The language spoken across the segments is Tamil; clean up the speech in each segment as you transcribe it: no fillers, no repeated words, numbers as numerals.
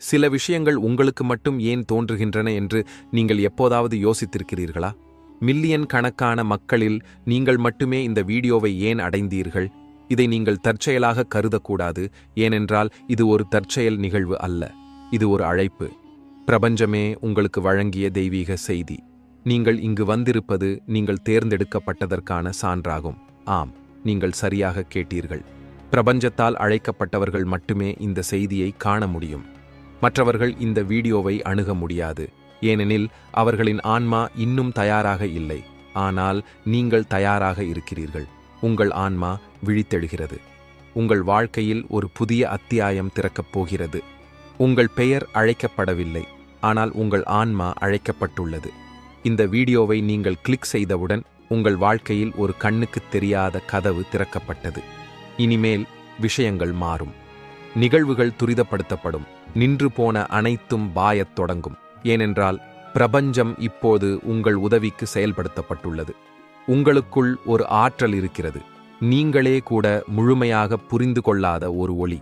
சில விஷயங்கள் உங்களுக்கு மட்டும் ஏன் தோன்றுகின்றன என்று நீங்கள் எப்போதாவது யோசித்திருக்கிறீர்களா? மில்லியன் கணக்கான மக்களில் நீங்கள் மட்டுமே இந்த வீடியோவை ஏன் அடைந்தீர்கள்? இதை நீங்கள் தற்செயலாக கருதக்கூடாது, ஏனென்றால் இது ஒரு தற்செயல் நிகழ்வு அல்ல. இது ஒரு அழைப்பு. பிரபஞ்சமே உங்களுக்கு வழங்கிய தெய்வீக செய்தி. நீங்கள் இங்கு வந்திருப்பது நீங்கள் தேர்ந்தெடுக்கப்பட்டதற்கான சான்றாகும். ஆம், நீங்கள் சரியாக கேட்டீர்கள். பிரபஞ்சத்தால் அழைக்கப்பட்டவர்கள் மட்டுமே இந்த செய்தியை காண முடியும். மற்றவர்கள் இந்த வீடியோவை அணுக முடியாது, ஏனெனில் அவர்களின் ஆன்மா இன்னும் தயாராக இல்லை. ஆனால் நீங்கள் தயாராக இருக்கிறீர்கள். உங்கள் ஆன்மா விழித்தெழுகிறது. உங்கள் வாழ்க்கையில் ஒரு புதிய அத்தியாயம் திறக்கப் போகிறது. உங்கள் பெயர் அழைக்கப்படவில்லை, ஆனால் உங்கள் ஆன்மா அழைக்கப்பட்டுள்ளது. இந்த வீடியோவை நீங்கள் கிளிக் செய்தவுடன் உங்கள் வாழ்க்கையில் ஒரு கண்ணுக்குத் தெரியாத கதவு திறக்கப்பட்டது. இனிமேல் விஷயங்கள் மாறும். நிகழ்வுகள் துரிதப்படுத்தப்படும். நின்று போன அனைத்தும் பாயத் தொடங்கும். ஏனென்றால் பிரபஞ்சம் இப்போது உங்கள் உதவிக்கு செயல்படுத்தப்பட்டுள்ளது. உங்களுக்குள் ஒரு ஆற்றல் இருக்கிறது, நீங்களே கூட முழுமையாக புரிந்து கொள்ளாத ஒரு ஒளி.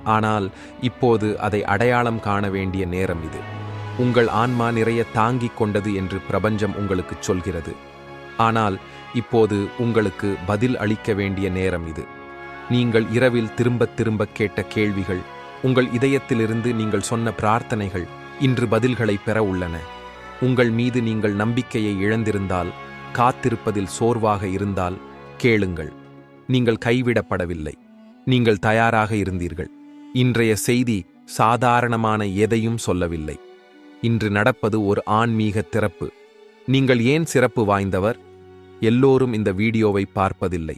ஆனால் இப்போது அதை அடையாளம் காண வேண்டிய நேரம் இது. உங்கள் ஆன்மா நிறைய தாங்கிக் கொண்டது என்று பிரபஞ்சம் உங்களுக்குச் சொல்கிறது. ஆனால் இப்போது உங்களுக்கு பதில் அளிக்க வேண்டிய நேரம் இது. நீங்கள் இரவில் திரும்பத் திரும்ப கேட்ட கேள்விகள், உங்கள் இதயத்திலிருந்து நீங்கள் சொன்ன பிரார்த்தனைகள் இன்று பதில்களை பெற உள்ளன. உங்கள் மீது நீங்கள் நம்பிக்கையை இழந்திருந்தால், காத்திருப்பதில் சோர்வாக இருந்தால், கேளுங்கள். நீங்கள் கைவிடப்படவில்லை. நீங்கள் தயாராக இருந்தீர்கள். இன்றைய செய்தி சாதாரணமான எதையும் சொல்லவில்லை. இன்று நடப்பது ஒரு ஆன்மீக திறப்பு. நீங்கள் ஏன் சிறப்பு வாய்ந்தவர்? எல்லோரும் இந்த வீடியோவை பார்ப்பதில்லை.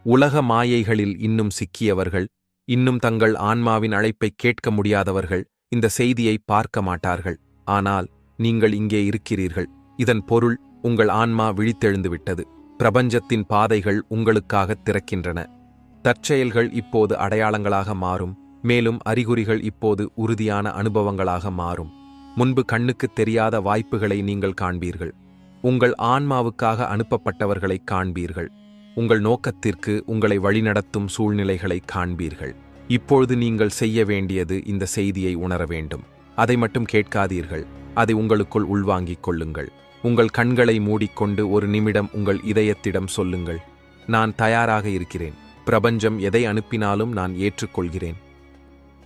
உலக மாயைகளில் இன்னும் சிக்கியவர்கள், இன்னும் தங்கள் ஆன்மாவின் அழைப்பை கேட்க முடியாதவர்கள் இந்த செய்தியை பார்க்க மாட்டார்கள். ஆனால் நீங்கள் இங்கே இருக்கிறீர்கள். இதன் பொருள் உங்கள் ஆன்மா விழித்தெழுந்துவிட்டது. பிரபஞ்சத்தின் பாதைகள் உங்களுக்காக திறக்கின்றன. தற்செயல்கள் இப்போது அடையாளங்களாக மாறும். மேலும் அறிகுறிகள் இப்போது உறுதியான அனுபவங்களாக மாறும். முன்பு கண்ணுக்குத் தெரியாத வாய்ப்புகளை நீங்கள் காண்பீர்கள். உங்கள் ஆன்மாவுக்காக அனுப்பப்பட்டவர்களை காண்பீர்கள். உங்கள் நோக்கத்திற்கு உங்களை வழிநடத்தும் சூழ்நிலைகளை காண்பீர்கள். இப்பொழுது நீங்கள் செய்ய வேண்டியது இந்த செய்தியை உணர வேண்டும். அதை மட்டும் கேட்காதீர்கள், அதை உங்களுக்குள் உள்வாங்கிக் கொள்ளுங்கள். உங்கள் கண்களை மூடிக்கொண்டு ஒரு நிமிடம் உங்கள் இதயத்திடம் சொல்லுங்கள், நான் தயாராக இருக்கிறேன். பிரபஞ்சம் எதை அனுப்பினாலும் நான் ஏற்றுக்கொள்கிறேன்.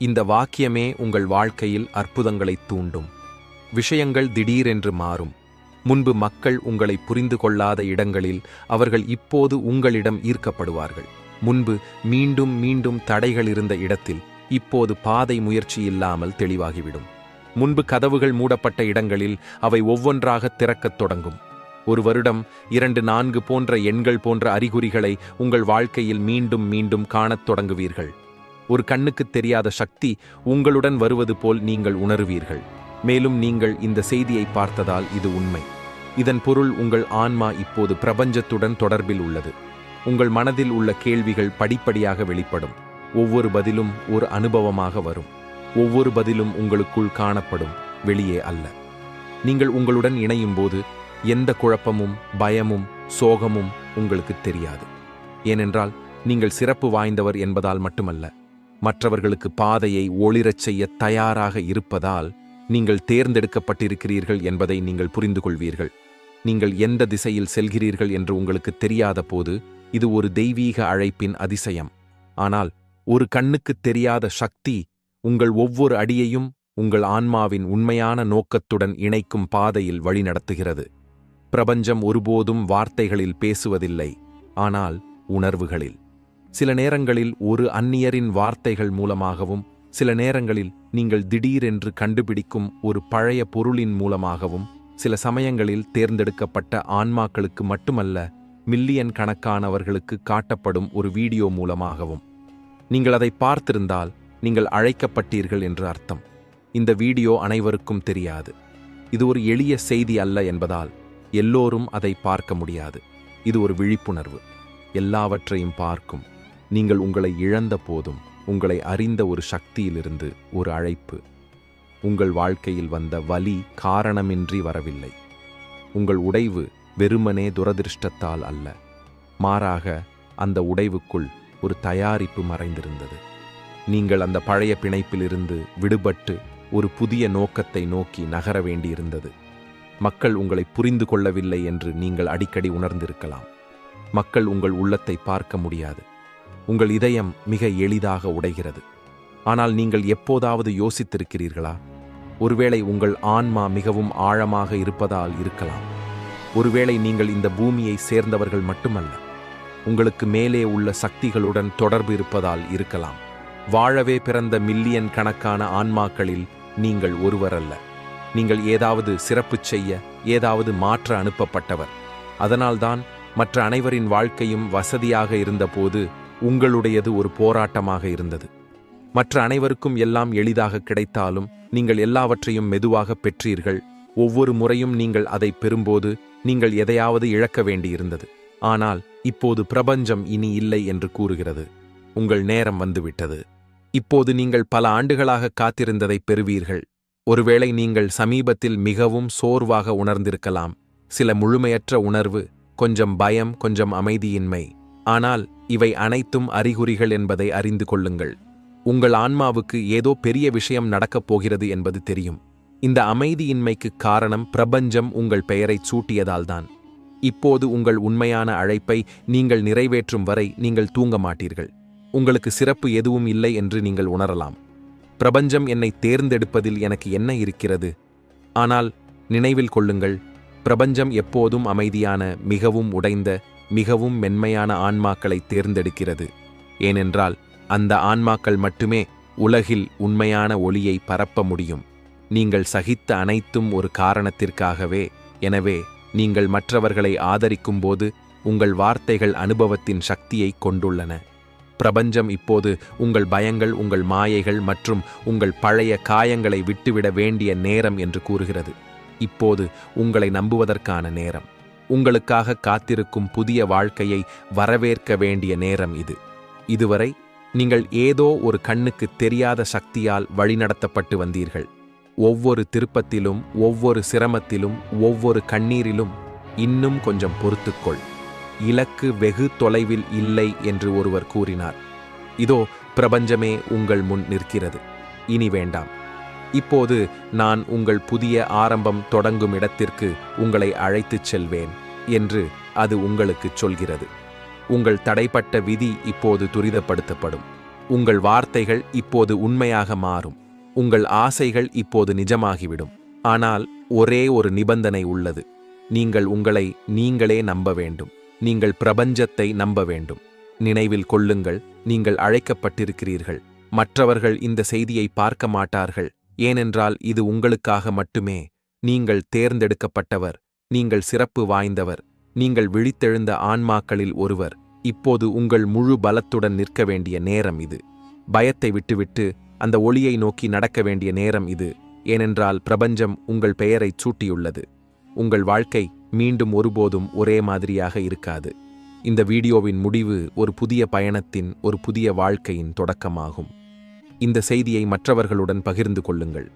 இந்த வாக்கியமே உங்கள் வாழ்க்கையில் அற்புதங்களைத் தூண்டும். விஷயங்கள் திடீரென்று மாறும். முன்பு மக்கள் உங்களை புரிந்து கொள்ளாத இடங்களில் அவர்கள் இப்போது உங்களிடம் ஈர்க்கப்படுவார்கள். முன்பு மீண்டும் மீண்டும் தடைகள் இருந்த இடத்தில் இப்போது பாதை முயற்சி இல்லாமல் தெளிவாகிவிடும். முன்பு கதவுகள் மூடப்பட்ட இடங்களில் அவை ஒவ்வொன்றாக திறக்கத் தொடங்கும். ஒரு வருடம், 2, 4 போன்ற எண்கள் போன்ற அறிகுறிகளை உங்கள் வாழ்க்கையில் மீண்டும் மீண்டும் காணத் தொடங்குவீர்கள். ஒரு கண்ணுக்குத் தெரியாத சக்தி உங்களுடன் வருவது போல் நீங்கள் உணருவீர்கள். மேலும் நீங்கள் இந்த செய்தியை பார்த்ததால் இது உண்மை. இதன் பொருள் உங்கள் ஆன்மா இப்போது பிரபஞ்சத்துடன் தொடர்பில் உள்ளது. உங்கள் மனதில் உள்ள கேள்விகள் படிப்படியாக வெளிப்படும். ஒவ்வொரு பதிலும் ஒரு அனுபவமாக வரும். ஒவ்வொரு பதிலும் உங்களுக்குள் காணப்படும், வெளியே அல்ல. நீங்கள் உங்களுடன் இணையும் போது எந்த குழப்பமும், பயமும், சோகமும் உங்களுக்கு தெரியாது. ஏனென்றால் நீங்கள் சிறப்பு வாய்ந்தவர் என்பதால் மட்டுமல்ல, மற்றவர்களுக்கு பாதையை ஒளிரச் செய்ய தயாராக இருப்பதால் நீங்கள் தேர்ந்தெடுக்கப்பட்டிருக்கிறீர்கள் என்பதை நீங்கள் புரிந்து கொள்வீர்கள். நீங்கள் எந்த திசையில் செல்கிறீர்கள் என்று உங்களுக்கு தெரியாத போது இது ஒரு தெய்வீக அழைப்பின் அதிசயம். ஆனால் ஒரு கண்ணுக்குத் தெரியாத சக்தி உங்கள் ஒவ்வொரு அடியையும் உங்கள் ஆன்மாவின் உண்மையான நோக்கத்துடன் இணைக்கும் பாதையில் வழிநடத்துகிறது. பிரபஞ்சம் ஒருபோதும் வார்த்தைகளில் பேசுவதில்லை, ஆனால் உணர்வுகளில். சில நேரங்களில் ஒரு அந்நியரின் வார்த்தைகள் மூலமாகவும், சில நேரங்களில் நீங்கள் திடீரென்று கண்டுபிடிக்கும் ஒரு பழைய பொருளின் மூலமாகவும், சில சமயங்களில் தேர்ந்தெடுக்கப்பட்ட ஆன்மாக்களுக்கு மட்டுமல்ல, மில்லியன் கணக்கானவர்களுக்கு காட்டப்படும் ஒரு வீடியோ மூலமாகவும். நீங்கள் அதை பார்த்திருந்தால் நீங்கள் அழைக்கப்பட்டீர்கள் என்று அர்த்தம். இந்த வீடியோ அனைவருக்கும் தெரியாது. இது ஒரு எளிய செய்தி அல்ல என்பதால் எல்லோரும் அதை பார்க்க முடியாது. இது ஒரு விழிப்புணர்வு. எல்லாவற்றையும் பார்க்கும். நீங்கள் உங்களை இழந்த போதும் உங்களை அறிந்த ஒரு சக்தியிலிருந்து ஒரு அழைப்பு. உங்கள் வாழ்க்கையில் வந்த வலி காரணமின்றி வரவில்லை. உங்கள் உடைவு வெறுமனே துரதிருஷ்டத்தால் அல்ல, மாறாக அந்த உடைவுக்குள் ஒரு தயாரிப்பு மறைந்திருந்தது. நீங்கள் அந்த பழைய பிணைப்பிலிருந்து விடுபட்டு ஒரு புதிய நோக்கத்தை நோக்கி நகர வேண்டியிருந்தது. மக்கள் உங்களை புரிந்து கொள்ளவில்லை என்று நீங்கள் அடிக்கடி உணர்ந்திருக்கலாம். மக்கள் உங்கள் உள்ளத்தை பார்க்க முடியாது. உங்கள் இதயம் மிக எளிதாக உடைகிறது. ஆனால் நீங்கள் எப்போதாவது யோசித்திருக்கிறீர்களா? ஒருவேளை உங்கள் ஆன்மா மிகவும் ஆழமாக இருப்பதால் இருக்கலாம். ஒருவேளை நீங்கள் இந்த பூமியை சேர்ந்தவர்கள் மட்டுமல்ல, உங்களுக்கு மேலே உள்ள சக்திகளுடன் தொடர்பு இருப்பதால் இருக்கலாம். வாழவே பிறந்த மில்லியன் கணக்கான ஆன்மாக்களில் நீங்கள் ஒருவரல்ல. நீங்கள் ஏதாவது சிறப்பு செய்ய, ஏதாவது மாற்ற அனுப்பப்பட்டவர். அதனால்தான் மற்ற அனைவரின் வாழ்க்கையும் வசதியாக இருந்தபோது உங்களுடையது ஒரு போராட்டமாக இருந்தது. மற்ற அனைவருக்கும் எல்லாம் எளிதாக கிடைத்தாலும் நீங்கள் எல்லாவற்றையும் மெதுவாக பெற்றீர்கள். ஒவ்வொரு முறையும் நீங்கள் அதை பெறும்போது நீங்கள் எதையாவது இழக்க வேண்டியிருந்தது. ஆனால் இப்போது பிரபஞ்சம் இனி இல்லை என்று கூறுகிறது. உங்கள் நேரம் வந்துவிட்டது. இப்போது நீங்கள் பல ஆண்டுகளாக காத்திருந்ததை பெறுவீர்கள். ஒருவேளை நீங்கள் சமீபத்தில் மிகவும் சோர்வாக உணர்ந்திருக்கலாம். சில முழுமையற்ற உணர்வு, கொஞ்சம் பயம், கொஞ்சம் அமைதியின்மை. ஆனால் இவை அனைத்தும் அறிகுறிகள் என்பதை அறிந்து கொள்ளுங்கள். உங்கள் ஆன்மாவுக்கு ஏதோ பெரிய விஷயம் நடக்கப் போகிறது என்பது தெரியும். இந்த அமைதியின்மைக்கு காரணம் பிரபஞ்சம் உங்கள் பெயரைச் சூட்டியதால்தான். இப்போது உங்கள் உண்மையான அழைப்பை நீங்கள் நிறைவேற்றும் வரை நீங்கள் தூங்க மாட்டீர்கள். உங்களுக்கு சிறப்பு எதுவும் இல்லை என்று நீங்கள் உணரலாம். பிரபஞ்சம் என்னை தேர்ந்தெடுப்பதில் எனக்கு என்ன இருக்கிறது? ஆனால் நினைவில் கொள்ளுங்கள், பிரபஞ்சம் எப்போதும் அமைதியான, மிகவும் உடைந்த, மிகவும் மென்மையான ஆன்மாக்களை தேர்ந்தெடுக்கிறது. ஏனென்றால் அந்த ஆன்மாக்கள் மட்டுமே உலகில் உண்மையான ஒளியை பரப்ப முடியும். நீங்கள் சகித்த அனைத்தும் ஒரு காரணத்திற்காகவே. எனவே நீங்கள் மற்றவர்களை ஆதரிக்கும்போது உங்கள் வார்த்தைகள் அனுபவத்தின் சக்தியை கொண்டுள்ளன. பிரபஞ்சம் இப்போது உங்கள் பயங்கள், உங்கள் மாயைகள் மற்றும் உங்கள் பழைய காயங்களை விட்டுவிட வேண்டிய நேரம் என்று கூறுகிறது. இப்போது உங்களை நம்புவதற்கான நேரம். உங்களுக்காக காத்திருக்கும் புதிய வாழ்க்கையை வரவேற்க வேண்டிய நேரம் இது. இதுவரை நீங்கள் ஏதோ ஒரு கண்ணுக்கு தெரியாத சக்தியால் வழிநடத்தப்பட்டு வந்தீர்கள். ஒவ்வொரு திருப்பத்திலும், ஒவ்வொரு சிரமத்திலும், ஒவ்வொரு கண்ணீரிலும் இன்னும் கொஞ்சம் பொறுத்துக்கொள், இலக்கு வெகு தொலைவில் இல்லை என்று ஒருவர் கூறினார். இதோ பிரபஞ்சமே உங்கள் முன் நிற்கிறது. இனி வேண்டாம். இப்போது நான் உங்கள் புதிய ஆரம்பம் தொடங்கும் இடத்திற்கு உங்களை அழைத்துச் செல்வேன் என்று அது உங்களுக்குச் சொல்கிறது. உங்கள் தடைப்பட்ட விதி இப்போது துரிதப்படுத்தப்படும். உங்கள் வார்த்தைகள் இப்போது உண்மையாக மாறும். உங்கள் ஆசைகள் இப்போது நிஜமாகிவிடும். ஆனால் ஒரே ஒரு நிபந்தனை உள்ளது. நீங்கள் உங்களை நீங்களே நம்ப வேண்டும். நீங்கள் பிரபஞ்சத்தை நம்ப வேண்டும். நினைவில் கொள்ளுங்கள், நீங்கள் அழைக்கப்பட்டிருக்கிறீர்கள். மற்றவர்கள் இந்த செய்தியை பார்க்க மாட்டார்கள். ஏனென்றால் இது உங்களுக்காக மட்டுமே. நீங்கள் தேர்ந்தெடுக்கப்பட்டவர். நீங்கள் சிறப்பு வாய்ந்தவர். நீங்கள் விழித்தெழுந்த ஆன்மாக்களில் ஒருவர். இப்போது உங்கள் முழு பலத்துடன் நிற்க வேண்டிய நேரம் இது. பயத்தை விட்டுவிட்டு அந்த ஒளியை நோக்கி நடக்க வேண்டிய நேரம் இது. ஏனென்றால் பிரபஞ்சம் உங்கள் பெயரைச் சூட்டியுள்ளது. உங்கள் வாழ்க்கை மீண்டும் ஒருபோதும் ஒரே மாதிரியாக இருக்காது. இந்த வீடியோவின் முடிவு ஒரு புதிய பயணத்தின், ஒரு புதிய வாழ்க்கையின் தொடக்கமாகும். இந்த செய்தியை மற்றவர்களுடன் பகிர்ந்து கொள்ளுங்கள்.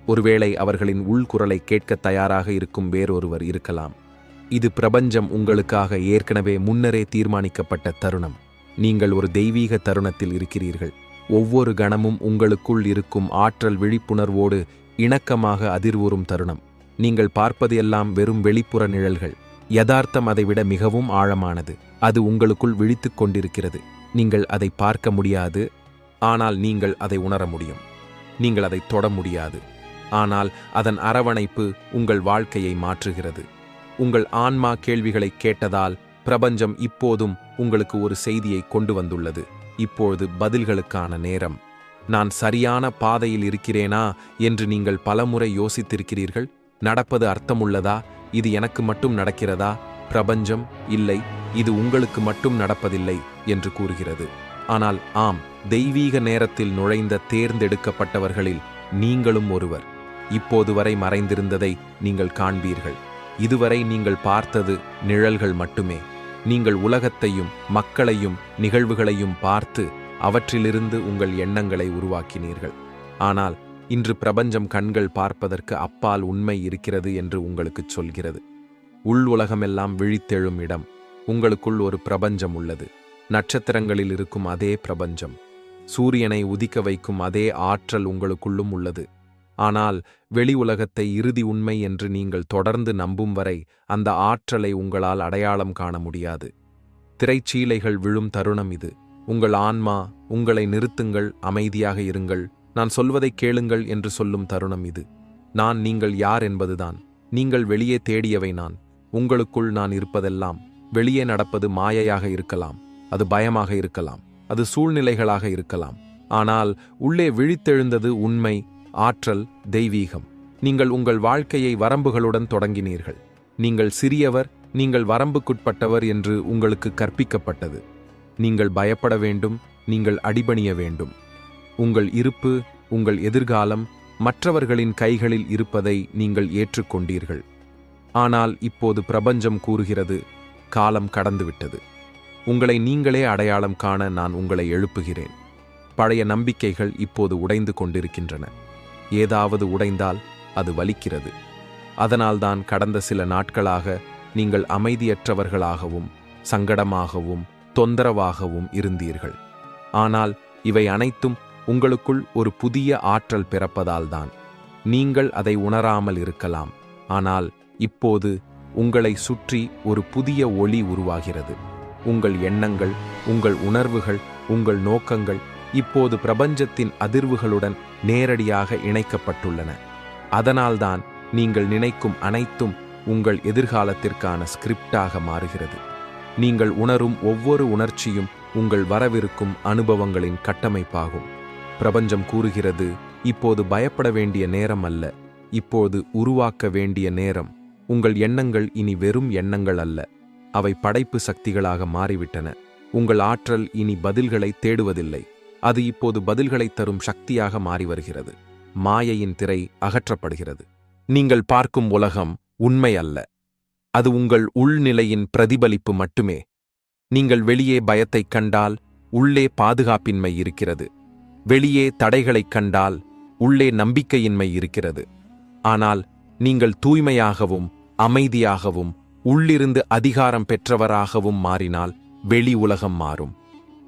ஒருவேளை அவர்களின் உள்குரலை கேட்க தயாராக இருக்கும் வேறொருவர் இருக்கலாம். இது பிரபஞ்சம் உங்களுக்காக ஏற்கனவே முன்னரே தீர்மானிக்கப்பட்ட தருணம். நீங்கள் ஒரு தெய்வீக தருணத்தில் இருக்கிறீர்கள். ஒவ்வொரு கணமும் உங்களுக்குள் இருக்கும் ஆற்றல் விழிப்புணர்வோடு இணக்கமாக அதிர்வுறும் தருணம். நீங்கள் பார்ப்பது எல்லாம் வெறும் வெளிப்புற நிழல்கள். யதார்த்தம் அதைவிட மிகவும் ஆழமானது. அது உங்களுக்குள் விழித்துக் கொண்டிருக்கிறது. நீங்கள் அதை பார்க்க முடியாது, ஆனால் நீங்கள் அதை உணர முடியும். நீங்கள் அதை தொட முடியாது, ஆனால் அதன் அரவணைப்பு உங்கள் வாழ்க்கையை மாற்றுகிறது. உங்கள் ஆன்மா கேள்விகளை கேட்டதால் பிரபஞ்சம் இப்போதும் உங்களுக்கு ஒரு செய்தியை கொண்டு வந்துள்ளது. இப்பொழுது பதில்களுக்கான நேரம். நான் சரியான பாதையில் இருக்கிறேனா என்று நீங்கள் பலமுறை யோசித்திருக்கிறீர்கள். நடப்பது அர்த்தமுள்ளதா? இது எனக்கு மட்டும் நடக்கிறதா? பிரபஞ்சம், இல்லை, இது உங்களுக்கு மட்டும் நடப்பதில்லை என்று கூறுகிறது. ஆனால் ஆம், தெய்வீக நேரத்தில் நுழைந்த தேர்ந்தெடுக்கப்பட்டவர்களில் நீங்களும் ஒருவர். இப்போது வரை மறைந்திருந்ததை நீங்கள் காண்பீர்கள். இதுவரை நீங்கள் பார்த்தது நிழல்கள் மட்டுமே. நீங்கள் உலகத்தையும், மக்களையும், நிகழ்வுகளையும் பார்த்து அவற்றிலிருந்து உங்கள் எண்ணங்களை உருவாக்கினீர்கள். ஆனால் இன்று பிரபஞ்சம் கண்கள் பார்ப்பதற்கு அப்பால் உண்மை இருக்கிறது என்று உங்களுக்குச் சொல்கிறது. உள் உலகமெல்லாம் விழித்தெழும் இடம். உங்களுக்குள் ஒரு பிரபஞ்சம் உள்ளது. நட்சத்திரங்களில் இருக்கும் அதே பிரபஞ்சம், சூரியனை உதிக்க வைக்கும் அதே ஆற்றல் உங்களுக்குள்ளும் உள்ளது. ஆனால் வெளி உலகத்தை இறுதி உண்மை என்று நீங்கள் தொடர்ந்து நம்பும் வரை அந்த ஆற்றலை உங்களால் அடையாளம் காண முடியாது. திரைச்சீலைகள் விழும் தருணம் இது. உங்கள் ஆன்மா உங்களை நிறுத்துங்கள், அமைதியாக இருங்கள், நான் சொல்வதை கேளுங்கள் என்று சொல்லும் தருணம் இது. நான் நீங்கள் யார் என்பதுதான். நீங்கள் வெளியே தேடியவை நான். உங்களுக்குள் நான் இருப்பதெல்லாம். வெளியே நடப்பது மாயையாக இருக்கலாம், அது பயமாக இருக்கலாம், அது சூழ்நிலைகளாக இருக்கலாம். ஆனால் உள்ளே விழித்தெழுந்தது உண்மை, ஆற்றல், தெய்வீகம். நீங்கள் உங்கள் வாழ்க்கையை வரம்புகளுடன் தொடங்கினீர்கள். நீங்கள் சிறியவர், நீங்கள் வரம்புக்குட்பட்டவர் என்று உங்களுக்கு கற்பிக்கப்பட்டது. நீங்கள் பயப்பட வேண்டும், நீங்கள் அடிபணிய வேண்டும். உங்கள் இருப்பு, உங்கள் எதிர்காலம் மற்றவர்களின் கைகளில் இருப்பதை நீங்கள் ஏற்றுக்கொண்டீர்கள். ஆனால் இப்போது பிரபஞ்சம் கூறுகிறது, காலம் கடந்துவிட்டது. உங்களை நீங்களே அடையாளம் காண நான் உங்களை எழுப்புகிறேன். பழைய நம்பிக்கைகள் இப்போது உடைந்து கொண்டிருக்கின்றன. ஏதாவது உடைந்தால் அது வலிக்கிறது. அதனால்தான் கடந்த சில நாட்களாக நீங்கள் அமைதியற்றவர்களாகவும் சங்கடமாகவும் தொந்தரவாகவும் இருந்தீர்கள். ஆனால் இவை அனைத்தும் உங்களுக்குள் ஒரு புதிய ஆற்றல் பிறப்பதால்தான். நீங்கள் அதை உணராமல் இருக்கலாம். ஆனால் இப்போது உங்களை சுற்றி ஒரு புதிய ஒளி உருவாகிறது. உங்கள் எண்ணங்கள், உங்கள் உணர்வுகள், உங்கள் நோக்கங்கள் இப்போது பிரபஞ்சத்தின் அதிர்வுகளுடன் நேரடியாக இணைக்கப்பட்டுள்ளன. அதனால்தான் நீங்கள் நினைக்கும் அனைத்தும் உங்கள் எதிர்காலத்திற்கான ஸ்கிரிப்டாக மாறுகிறது. நீங்கள் உணரும் ஒவ்வொரு உணர்ச்சியும் உங்கள் வரவிருக்கும் அனுபவங்களின் கட்டமைப்பாகும். பிரபஞ்சம் கூறுகிறது, இப்போது பயப்பட வேண்டிய நேரம் அல்ல, இப்போது உருவாக்க வேண்டிய நேரம். உங்கள் எண்ணங்கள் இனி வெறும் எண்ணங்கள் அல்ல, அவை படைப்பு சக்திகளாக மாறிவிட்டன. உங்கள் ஆற்றல் இனி பதில்களை தேடுவதில்லை, அது இப்போது பதில்களை தரும் சக்தியாக மாறி வருகிறது. மாயையின் திரை அகற்றப்படுகிறது. நீங்கள் பார்க்கும் உலகம் உண்மை அல்ல, அது உங்கள் உள்நிலையின் பிரதிபலிப்பு மட்டுமே. நீங்கள் வெளியே பயத்தைக் கண்டால் உள்ளே பாதுகாப்பின்மை இருக்கிறது. வெளியே தடைகளைக் கண்டால் உள்ளே நம்பிக்கையின்மை இருக்கிறது. ஆனால் நீங்கள் தூய்மையாகவும் அமைதியாகவும் உள்ளிருந்து அதிகாரம் பெற்றவராகவும் மாறினால் வெளி உலகம் மாறும்.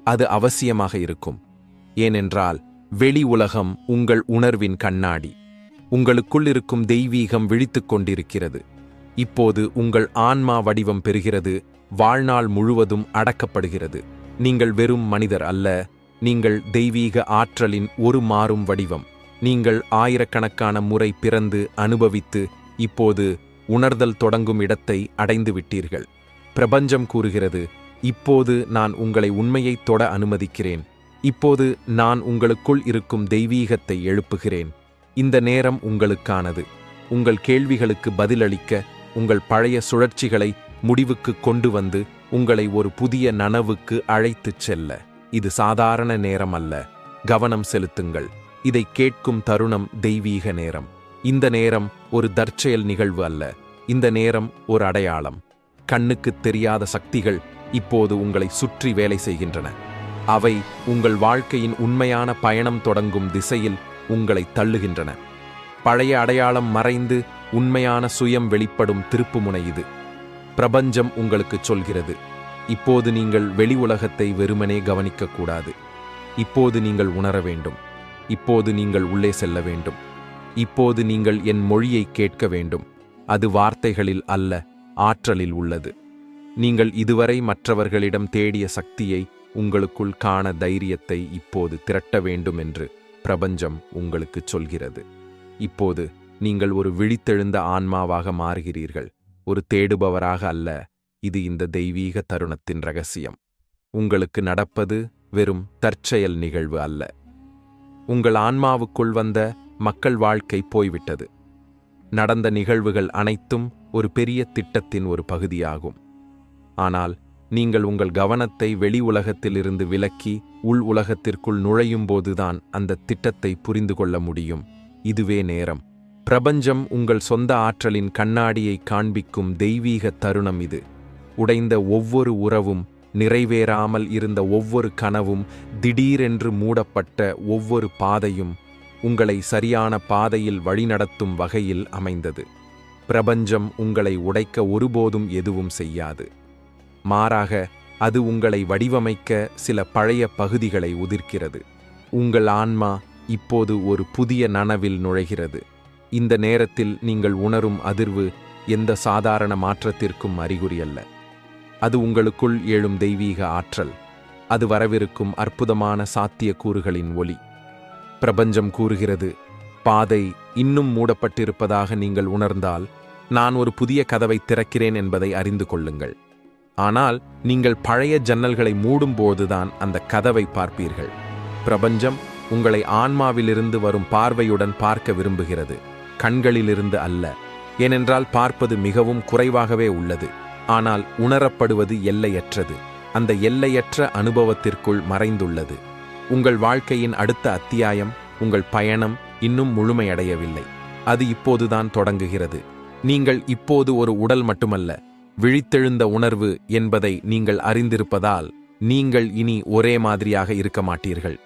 அது அவசியமாக இருக்கும். ஏனென்றால் வெளி உலகம் உங்கள் உணர்வின் கண்ணாடி. உங்களுக்குள் இருக்கும் தெய்வீகம் விழித்துக் கொண்டிருக்கிறது. இப்போது உங்கள் ஆன்மா வடிவம் பெறுகிறது, வாழ்நாள் முழுவதும் அடக்கப்படுகிறது. நீங்கள் வெறும் மனிதர் அல்ல, நீங்கள் தெய்வீக ஆற்றலின் ஒரு மாறும் வடிவம். நீங்கள் ஆயிரக்கணக்கான முறை பிறந்து அனுபவித்து இப்போது உணர்தல் தொடங்கும் இடத்தை அடைந்து விட்டீர்கள். பிரபஞ்சம் கூறுகிறது, இப்போது நான் உங்களை உண்மையைத் தொட அனுமதிக்கிறேன். இப்போது நான் உங்களுக்குள் இருக்கும் தெய்வீகத்தை எழுப்புகிறேன். இந்த நேரம் உங்களுக்கானது. உங்கள் கேள்விகளுக்கு பதிலளிக்க, உங்கள் பழைய சுழற்சிகளை முடிவுக்கு கொண்டு வந்து உங்களை ஒரு புதிய நனவுக்கு அழைத்துச் செல்ல. இது சாதாரண நேரம் அல்ல. கவனம் செலுத்துங்கள். இதை கேட்கும் தருணம் தெய்வீக நேரம். இந்த நேரம் ஒரு தற்செயல் நிகழ்வு அல்ல. இந்த நேரம் ஒரு அடையாளம். கண்ணுக்குத் தெரியாத சக்திகள் இப்போது உங்களை சுற்றி வேலை செய்கின்றன. அவை உங்கள் வாழ்க்கையின் உண்மையான பயணம் தொடங்கும் திசையில் உங்களை தள்ளுகின்றன. பழைய அடையாளம் மறைந்து உண்மையான சுயம் வெளிப்படும் திருப்புமுனை இது. பிரபஞ்சம் உங்களுக்குச் சொல்கிறது, இப்போது நீங்கள் வெளி உலகத்தை வெறுமனே கவனிக்கக்கூடாது. இப்போது நீங்கள் உணர வேண்டும். இப்போது நீங்கள் உள்ளே செல்ல வேண்டும். இப்போது நீங்கள் என் மொழியை கேட்க வேண்டும். அது வார்த்தைகளில் அல்ல, ஆற்றலில் உள்ளது. நீங்கள் இதுவரை மற்றவர்களிடம் தேடிய சக்தியை உங்களுக்குள் காண தைரியத்தை இப்போது திரட்ட வேண்டும் என்று பிரபஞ்சம் உங்களுக்குச் சொல்கிறது. இப்போது நீங்கள் ஒரு விழித்தெழுந்த ஆன்மாவாக மாறுகிறீர்கள், ஒரு தேடுபவராக அல்ல. இது இந்த தெய்வீக தருணத்தின் ரகசியம். உங்களுக்கு நடப்பது வெறும் தற்செயல் நிகழ்வு அல்ல. உங்கள் ஆன்மாவுக்குள் வந்த மக்கள் வாழ்க்கை போய்விட்டது. நடந்த நிகழ்வுகள் அனைத்தும் ஒரு பெரிய திட்டத்தின் ஒரு பகுதியாகும். ஆனால் நீங்கள் உங்கள் கவனத்தை வெளி உலகத்திலிருந்து விலக்கி உள் உலகத்திற்குள் நுழையும்போதுதான் அந்த திட்டத்தை புரிந்து கொள்ள முடியும். இதுவே நேரம். பிரபஞ்சம் உங்கள் சொந்த ஆற்றலின் கண்ணாடியை காண்பிக்கும் தெய்வீக தருணம் இது. உடைந்த ஒவ்வொரு உறவும், நிறைவேறாமல் இருந்த ஒவ்வொரு கனவும், திடீரென்று மூடப்பட்ட ஒவ்வொரு பாதையும் உங்களை சரியான பாதையில் வழிநடத்தும் வகையில் அமைந்தது. பிரபஞ்சம் உங்களை உடைக்க ஒருபோதும் எதுவும் செய்யாது. மாறாக அது உங்களை வடிவமைக்க சில பழைய பகுதிகளை உதிர்க்கிறது. உங்கள் ஆன்மா இப்போது ஒரு புதிய நனவில் நுழைகிறது. இந்த நேரத்தில் நீங்கள் உணரும் அதிர்வு எந்த சாதாரண மாற்றத்திற்கும் அறிகுறியல்ல. அது உங்களுக்குள் எழும் தெய்வீக ஆற்றல். அது வரவிருக்கும் அற்புதமான சாத்தியக்கூறுகளின் ஒலி. பிரபஞ்சம் கூறுகிறது, பாதை இன்னும் மூடப்பட்டிருப்பதாக நீங்கள் உணர்ந்தால் நான் ஒரு புதிய கதவை திறக்கிறேன் என்பதை அறிந்து கொள்ளுங்கள். ஆனால் நீங்கள் பழைய ஜன்னல்களை மூடும்போதுதான் அந்த கதவை பார்ப்பீர்கள். பிரபஞ்சம் உங்களை ஆன்மாவிலிருந்து வரும் பார்வையுடன் பார்க்க விரும்புகிறது, கண்களிலிருந்து அல்ல. ஏனென்றால் பார்ப்பது மிகவும் குறைவாகவே உள்ளது, ஆனால் உணரப்படுவது எல்லையற்றது. அந்த எல்லையற்ற அனுபவத்திற்குள் மறைந்துள்ளது. உங்கள் வாழ்க்கையின் அடுத்த அத்தியாயம், உங்கள் பயணம் இன்னும் முழுமையடையவில்லை. அது இப்போதுதான் தொடங்குகிறது. நீங்கள் இப்போது ஒரு உடல் மட்டுமல்ல, விழித்தெழுந்த உணர்வு என்பதை நீங்கள் அறிந்திருப்பதால் நீங்கள் இனி ஒரே மாதிரியாக இருக்க மாட்டீர்கள்.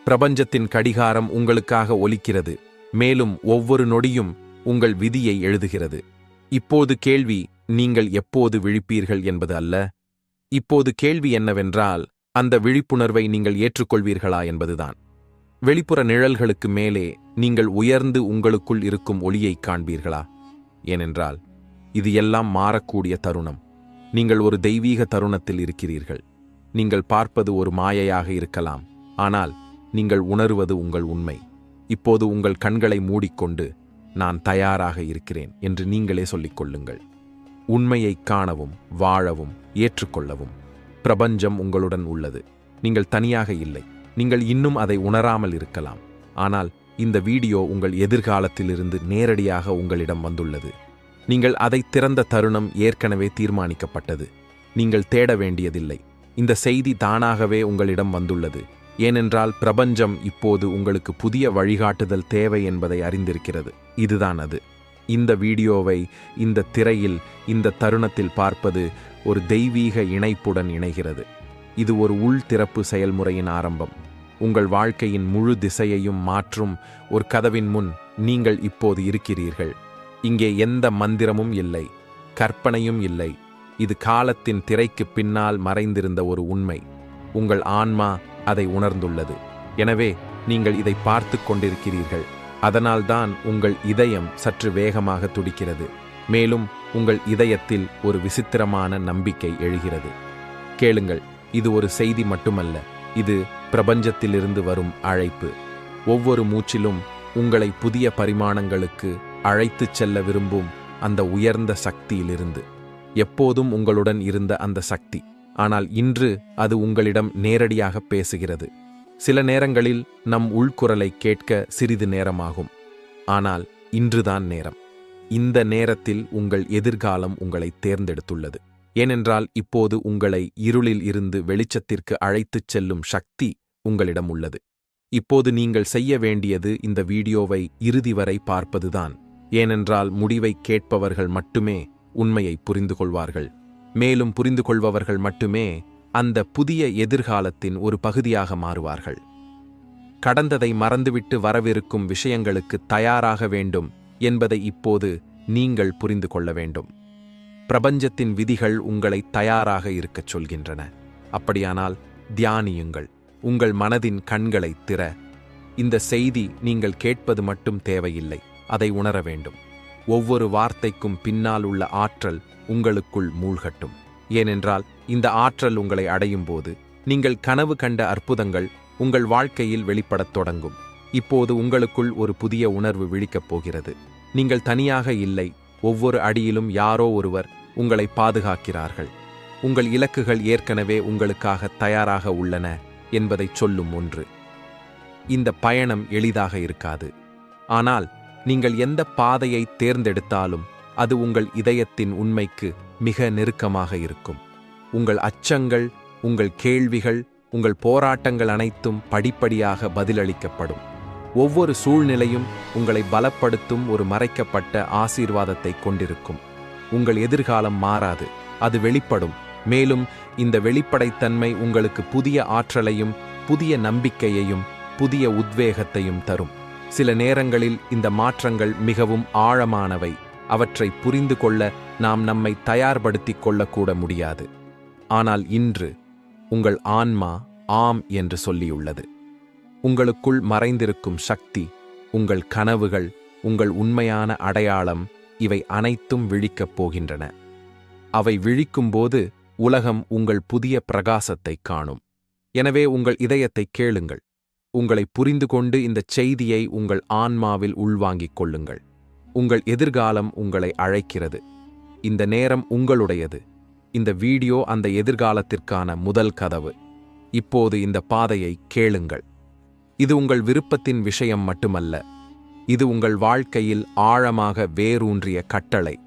பிரபஞ்சத்தின் கடிகாரம் உங்களுக்காக ஒலிக்கிறது, மேலும் ஒவ்வொரு நொடியும் உங்கள் விதியை எழுதுகிறது. இப்போது கேள்வி நீங்கள் எப்போது விழிப்பீர்கள் என்பது அல்ல. இப்போது கேள்வி என்னவென்றால், அந்த விழிப்புணர்வை நீங்கள் ஏற்றுக்கொள்வீர்களா என்பதுதான். வெளிப்புற நிழல்களுக்கு மேலே நீங்கள் உயர்ந்து உங்களுக்குள் இருக்கும் ஒளியைக் காண்பீர்களா? ஏனென்றால் இது எல்லாம் மாறக்கூடிய தருணம். நீங்கள் ஒரு தெய்வீக தருணத்தில் இருக்கிறீர்கள். நீங்கள் பார்ப்பது ஒரு மாயையாக இருக்கலாம், ஆனால் நீங்கள் உணருவது உங்கள் உண்மை. இப்போது உங்கள் கண்களை மூடிக்கொண்டு நான் தயாராக இருக்கிறேன் என்று நீங்களே சொல்லிக் கொள்ளுங்கள். உண்மையைக் காணவும், வாழவும், ஏற்றுக்கொள்ளவும் பிரபஞ்சம் உங்களுடன் உள்ளது. நீங்கள் தனியாக இல்லை. நீங்கள் இன்னும் அதை உணராமல் இருக்கலாம், ஆனால் இந்த வீடியோ உங்கள் எதிர்காலத்திலிருந்து நேரடியாக உங்களிடம் வந்துள்ளது. நீங்கள் அதை திறந்த தருணம் ஏற்கனவே தீர்மானிக்கப்பட்டது. நீங்கள் தேட வேண்டியதில்லை. இந்த செய்தி தானாகவே உங்களிடம் வந்துள்ளது. ஏனென்றால் பிரபஞ்சம் இப்போது உங்களுக்கு புதிய வழிகாட்டுதல் தேவை என்பதை அறிந்திருக்கிறது. இதுதான் அது. இந்த வீடியோவை இந்த திரையில் இந்த தருணத்தில் பார்ப்பது ஒரு தெய்வீக இணைப்புடன் இணைகிறது. இது ஒரு உள்திறப்பு செயல்முறையின் ஆரம்பம். உங்கள் வாழ்க்கையின் முழு திசையையும் மாற்றும் ஒரு கதவின் முன் நீங்கள் இப்போது இருக்கிறீர்கள். இங்கே எந்த மந்திரமும் இல்லை, கற்பனையும் இல்லை. இது காலத்தின் திரைக்கு பின்னால் மறைந்திருந்த ஒரு உண்மை. உங்கள் ஆன்மா அதை உணர்ந்துள்ளது. எனவே நீங்கள் இதை பார்த்து கொண்டிருக்கிறீர்கள். அதனால்தான் உங்கள் இதயம் சற்று வேகமாக துடிக்கிறது. மேலும் உங்கள் இதயத்தில் ஒரு விசித்திரமான நம்பிக்கை எழுகிறது. கேளுங்கள், இது ஒரு செய்தி மட்டுமல்ல, இது பிரபஞ்சத்திலிருந்து வரும் அழைப்பு. ஒவ்வொரு மூச்சிலும் உங்களை புதிய பரிமாணங்களுக்கு அழைத்துச் செல்ல விரும்பும் அந்த உயர்ந்த சக்தியிலிருந்து. எப்போதும் உங்களுடன் இருந்த அந்த சக்தி, ஆனால் இன்று அது உங்களிடம் நேரடியாக பேசுகிறது. சில நேரங்களில் நம் உள்குரலை கேட்க சிறிது நேரமாகும், ஆனால் இன்றுதான் நேரம். இந்த நேரத்தில் உங்கள் எதிர்காலம் உங்களை தேர்ந்தெடுத்துள்ளது. ஏனென்றால் இப்போது உங்களை இருளில் இருந்து வெளிச்சத்திற்கு அழைத்துச் செல்லும் சக்தி உங்களிடம் உள்ளது. இப்போது நீங்கள் செய்ய வேண்டியது இந்த வீடியோவை இறுதி வரை பார்ப்பதுதான். ஏனென்றால் முடிவை கேட்பவர்கள் மட்டுமே உண்மையை புரிந்து கொள்வார்கள். மேலும் புரிந்து கொள்பவர்கள் மட்டுமே அந்த புதிய எதிர்காலத்தின் ஒரு பகுதியாக மாறுவார்கள். கடந்ததை மறந்துவிட்டு வரவிருக்கும் விஷயங்களுக்கு தயாராக வேண்டும் என்பதை இப்போது நீங்கள் புரிந்து கொள்ள வேண்டும். பிரபஞ்சத்தின் விதிகள் உங்களை தயாராக இருக்கச் சொல்கின்றன. அப்படியானால் தியானியுங்கள். உங்கள் மனதின் கண்களை திற. இந்த செய்தி நீங்கள் கேட்பது மட்டும் தேவையில்லை, அதை உணர வேண்டும். ஒவ்வொரு வார்த்தைக்கும் பின்னால் உள்ள ஆற்றல் உங்களுக்குள் மூழ்கட்டும். ஏனென்றால் இந்த ஆற்றல் உங்களை அடையும் போது நீங்கள் கனவு கண்ட அற்புதங்கள் உங்கள் வாழ்க்கையில் வெளிப்படத் தொடங்கும். இப்போது உங்களுக்குள் ஒரு புதிய உணர்வு விழிக்கப் போகிறது. நீங்கள் தனியாக இல்லை. ஒவ்வொரு அடியிலும் யாரோ ஒருவர் உங்களை பாதுகாக்கிறார்கள். உங்கள் இலக்குகள் ஏற்கனவே உங்களுக்காக தயாராக உள்ளன என்பதை சொல்லும் ஒன்று. இந்த பயணம் எளிதாக இருக்காது. ஆனால் நீங்கள் எந்த பாதையை தேர்ந்தெடுத்தாலும் அது உங்கள் இதயத்தின் உண்மைக்கு மிக நெருக்கமாக இருக்கும். உங்கள் அச்சங்கள், உங்கள் கேள்விகள், உங்கள் போராட்டங்கள் அனைத்தும் படிப்படியாக பதிலளிக்கப்படும். ஒவ்வொரு சூழ்நிலையும் உங்களை பலப்படுத்தும் ஒரு மறைக்கப்பட்ட ஆசீர்வாதத்தை கொண்டிருக்கும். உங்கள் எதிர்காலம் மாறாது, அது வெளிப்படும். மேலும் இந்த வெளிப்படைத்தன்மை உங்களுக்கு புதிய ஆற்றலையும் புதிய நம்பிக்கையையும் புதிய உத்வேகத்தையும் தரும். சில நேரங்களில் இந்த மாற்றங்கள் மிகவும் ஆழமானவை. அவற்றை புரிந்து கொள்ள நாம் நம்மை தயார்படுத்திக் கொள்ளக்கூட முடியாது. ஆனால் இன்று உங்கள் ஆன்மா ஆம் என்று சொல்லியுள்ளது. உங்களுக்குள் மறைந்திருக்கும் சக்தி, உங்கள் கனவுகள், உங்கள் உண்மையான அடையாளம், இவை அனைத்தும் விழிக்கப் போகின்றன. அவை விழிக்கும்போது உலகம் உங்கள் புதிய பிரகாசத்தைக் காணும். எனவே உங்கள் இதயத்தை கேளுங்கள். உங்களை புரிந்து கொண்டு இந்தச் செய்தியை உங்கள் ஆன்மாவில் உள்வாங்கிக் கொள்ளுங்கள். உங்கள் எதிர்காலம் உங்களை அழைக்கிறது. இந்த நேரம் உங்களுடையது. இந்த வீடியோ அந்த எதிர்காலத்திற்கான முதல் கதவு. இப்போது இந்த பாதையை கேளுங்கள். இது உங்கள் விருப்பத்தின் விஷயம் மட்டுமல்ல. இது உங்கள் வாழ்க்கையில் ஆழமாக வேரூன்றிய கட்டளை.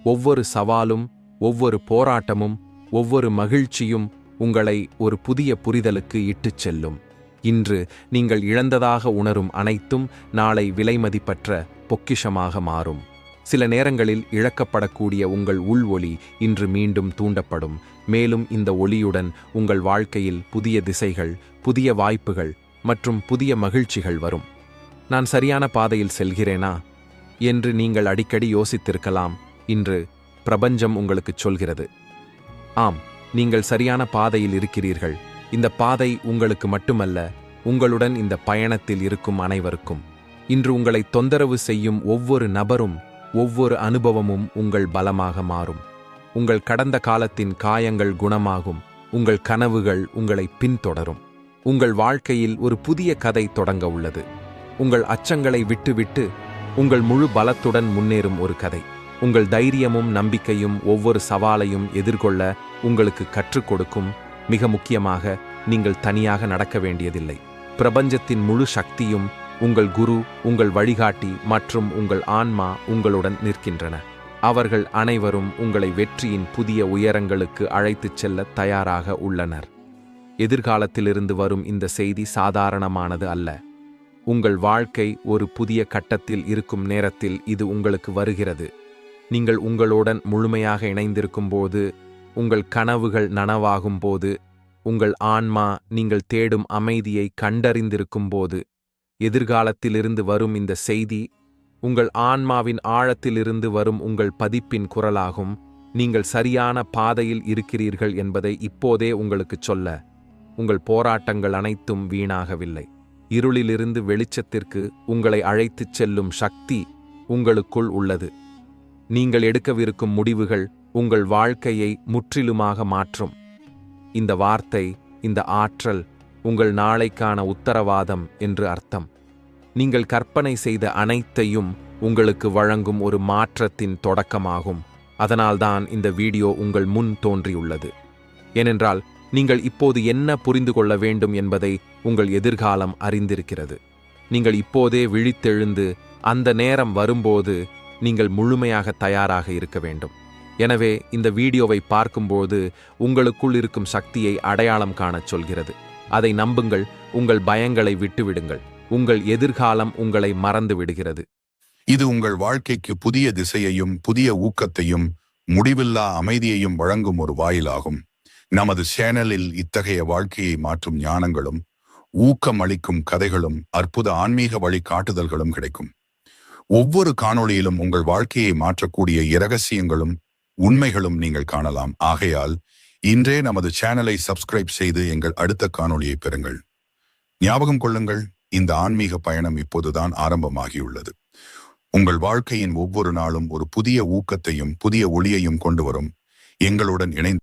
ஒவ்வொரு சவாலும், ஒவ்வொரு போராட்டமும், ஒவ்வொரு மகிழ்ச்சியும் உங்களை ஒரு புதிய புரிதலுக்கு இட்டுச் செல்லும். இன்று நீங்கள் இழந்ததாக உணரும் அனைத்தும் நாளை விலைமதிப்பற்ற பொக்கிஷமாக மாறும். சில நேரங்களில் இழக்கப்படக்கூடிய உங்கள் உள் ஒளி இன்று மீண்டும் தூண்டப்படும். மேலும் இந்த ஒளியுடன் உங்கள் வாழ்க்கையில் புதிய திசைகள், புதிய வாய்ப்புகள் மற்றும் புதிய மகிழ்ச்சிகள் வரும். நான் சரியான பாதையில் செல்கிறேனா என்று நீங்கள் அடிக்கடி யோசித்திருக்கலாம். இன்று பிரபஞ்சம் உங்களுக்குச் சொல்கிறது, ஆம், நீங்கள் சரியான பாதையில் இருக்கிறீர்கள். இந்த பாதை உங்களுக்கு மட்டுமல்ல, உங்களுடன் இந்த பயணத்தில் இருக்கும் அனைவருக்கும். இன்று உங்களை தொந்தரவு செய்யும் ஒவ்வொரு நபரும், ஒவ்வொரு அனுபவமும் உங்கள் பலமாக மாறும். உங்கள் கடந்த காலத்தின் காயங்கள் குணமாகும். உங்கள் கனவுகள் உங்களை பின்தொடரும். உங்கள் வாழ்க்கையில் ஒரு புதிய கதை தொடங்க உள்ளது. உங்கள் அச்சங்களை விட்டுவிட்டு உங்கள் முழு பலத்துடன் முன்னேறும் ஒரு கதை. உங்கள் தைரியமும் நம்பிக்கையும் ஒவ்வொரு சவாலையும் எதிர்கொள்ள உங்களுக்கு கற்றுக் கொடுக்கும். மிக முக்கியமாக, நீங்கள் தனியாக நடக்க வேண்டியதில்லை. பிரபஞ்சத்தின் முழு சக்தியும், உங்கள் குரு, உங்கள் வழிகாட்டி மற்றும் உங்கள் ஆன்மா உங்களுடன் நிற்கின்றன. அவர்கள் அனைவரும் உங்களை வெற்றியின் புதிய உயரங்களுக்கு அழைத்துச் செல்ல தயாராக உள்ளனர். எதிர்காலத்திலிருந்து வரும் இந்த செய்தி சாதாரணமானது அல்ல. உங்கள் வாழ்க்கை ஒரு புதிய கட்டத்தில் இருக்கும் நேரத்தில் இது உங்களுக்கு வருகிறது. நீங்கள் உங்களுடன் முழுமையாக இணைந்திருக்கும் போது, உங்கள் கனவுகள் நனவாகும் போது, உங்கள் ஆன்மா நீங்கள் தேடும் அமைதியை கண்டறிந்திருக்கும் போது, எதிர்காலத்திலிருந்து வரும் இந்த செய்தி உங்கள் ஆன்மாவின் ஆழத்திலிருந்து வரும் உங்கள் பதிப்பின் குரலாகும். நீங்கள் சரியான பாதையில் இருக்கிறீர்கள் என்பதை இப்போதே உங்களுக்குச் சொல்ல, உங்கள் போராட்டங்கள் அனைத்தும் வீணாகவில்லை. இருளிலிருந்து வெளிச்சத்திற்கு உங்களை அழைத்துச் செல்லும் சக்தி உங்களுக்குள் உள்ளது. நீங்கள் எடுக்கவிருக்கும் முடிவுகள் உங்கள் வாழ்க்கையை முற்றிலுமாக மாற்றும். இந்த வார்த்தை, இந்த ஆற்றல் உங்கள் நாளைக்கான உத்தரவாதம் என்று அர்த்தம். நீங்கள் கற்பனை செய்த அனைத்தையும் உங்களுக்கு வழங்கும் ஒரு மாற்றத்தின் தொடக்கமாகும். அதனால்தான் இந்த வீடியோ உங்கள் முன் தோன்றியுள்ளது. ஏனென்றால் நீங்கள் இப்போது என்ன புரிந்து கொள்ள வேண்டும் என்பதை உங்கள் எதிர்காலம் அறிந்திருக்கிறது. நீங்கள் இப்போதே விழித்தெழுந்து அந்த நேரம் வரும்போது நீங்கள் முழுமையாக தயாராக இருக்க வேண்டும். எனவே இந்த வீடியோவை பார்க்கும்போது உங்களுக்குள் இருக்கும் சக்தியை அடையாளம் காணச் சொல்கிறது. அதை நம்புங்கள். உங்கள் பயங்களை விட்டுவிடுங்கள். உங்கள் எதிர்காலம் உங்களை மறந்து விடுகிறது. இது உங்கள் வாழ்க்கைக்கு புதிய திசையையும் புதிய ஊக்கத்தையும் முடிவில்லா அமைதியையும் வழங்கும் ஒரு வாயிலாகும். நமது சேனலில் இத்தகைய வாழ்க்கையை மாற்றும் ஞானங்களும் ஊக்கம் அளிக்கும் கதைகளும் அற்புத ஆன்மீக வழிகாட்டுதல்களும் கிடைக்கும். ஒவ்வொரு காணொளியிலும் உங்கள் வாழ்க்கையை மாற்றக்கூடிய இரகசியங்களும் உண்மைகளும் நீங்கள் காணலாம். ஆகையால் இன்றே நமது சேனலை சப்ஸ்கிரைப் செய்து எங்கள் அடுத்த காணொளியை பெறுங்கள். ஞாபகம் கொள்ளுங்கள், இந்த ஆன்மீக பயணம் இப்போதுதான் ஆரம்பமாகியுள்ளது. உங்கள் வாழ்க்கையின் ஒவ்வொரு நாளும் ஒரு புதிய ஊக்கத்தையும் புதிய ஒளியையும் கொண்டு வரும். எங்களுடன் இணைந்து